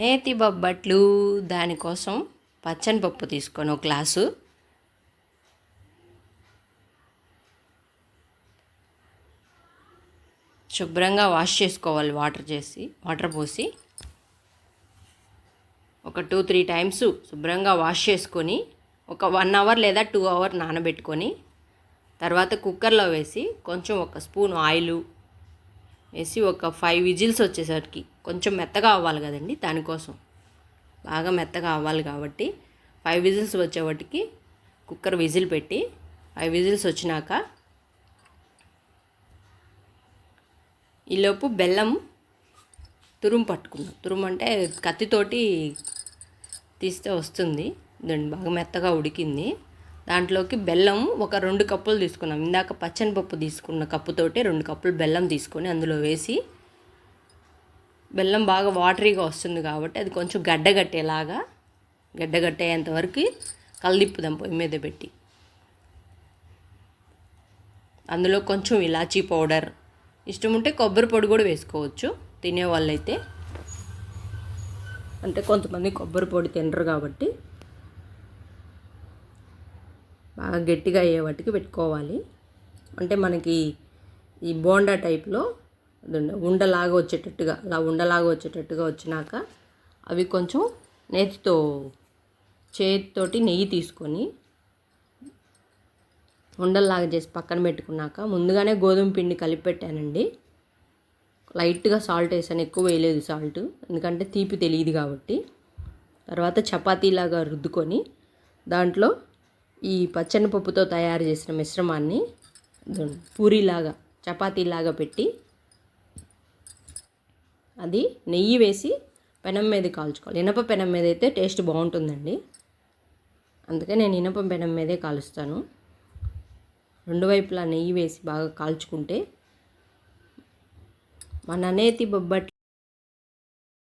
నేతి బొబ్బట్లు దానికోసం పచ్చని పప్పు తీసుకొని ఒక గ్లాసు, శుభ్రంగా వాష్ చేసుకోవాలి. వాటర్ పోసి ఒక 2-3 టైమ్స్ శుభ్రంగా వాష్ చేసుకొని ఒక 1 అవర్ లేదా 2 అవర్ నానబెట్టుకొని తర్వాత కుక్కర్లో వేసి కొంచెం ఒక స్పూన్ ఆయిల్ వేసి ఒక 5 విజిల్స్ వచ్చేసరికి కొంచెం మెత్తగా అవ్వాలి కదండి, దానికోసం బాగా మెత్తగా అవ్వాలి కాబట్టి 5 విజిల్స్ వచ్చేవాటికి కుక్కర్ విజిల్ పెట్టి 5 విజిల్స్ వచ్చినాక ఈలోపు బెల్లం తురుము పట్టుకుందాం. తురుము అంటే కత్తితోటి తీస్తే వస్తుంది. దాన్ని బాగా మెత్తగా ఉడికింది. దాంట్లోకి బెల్లం ఒక 2 కప్పులు తీసుకున్నాం. ఇందాక పచ్చని పప్పు తీసుకున్న కప్పుతోటి 2 కప్పులు బెల్లం తీసుకొని అందులో వేసి, బెల్లం బాగా వాటరీగా వస్తుంది కాబట్టి అది కొంచెం గడ్డగట్టేంత వరకు కలదిప్పుదాం పొయ్యి మీద పెట్టి. అందులో కొంచెం ఇలాచీ పౌడర్, ఇష్టం ఉంటే కొబ్బరి పొడి కూడా వేసుకోవచ్చు తినేవాళ్ళైతే. అంటే కొంతమంది కొబ్బరి పొడి తినరు కాబట్టి బాగా గట్టిగా అయ్యే వాటికి పెట్టుకోవాలి. అంటే మనకి ఈ బోండా టైప్లో ఉండలాగా వచ్చేటట్టుగా వచ్చినాక అవి కొంచెం చేతితోటి నెయ్యి తీసుకొని ఉండల్లాగా చేసి పక్కన పెట్టుకున్నాక ముందుగానే గోధుమ పిండి కలిపి పెట్టానండి. లైట్గా సాల్ట్ వేసాను, ఎక్కువ వేయలేదు సాల్ట్, ఎందుకంటే తీపి తెలియదు కాబట్టి. తర్వాత చపాతీలాగా రుద్దుకొని దాంట్లో ఈ పచ్చని పప్పుతో తయారు చేసిన మిశ్రమాన్ని పూరీలాగా చపాతీలాగా పెట్టి అది నెయ్యి వేసి పెనం మీద కాల్చుకోవాలి. ఇనప పెనం మీద అయితే టేస్ట్ బాగుంటుందండి, అందుకే నేను ఇనప పెనం మీదే కాలుస్తాను. 2 వైపులా నెయ్యి వేసి బాగా కాల్చుకుంటే మన నేతి బొబ్బట్లు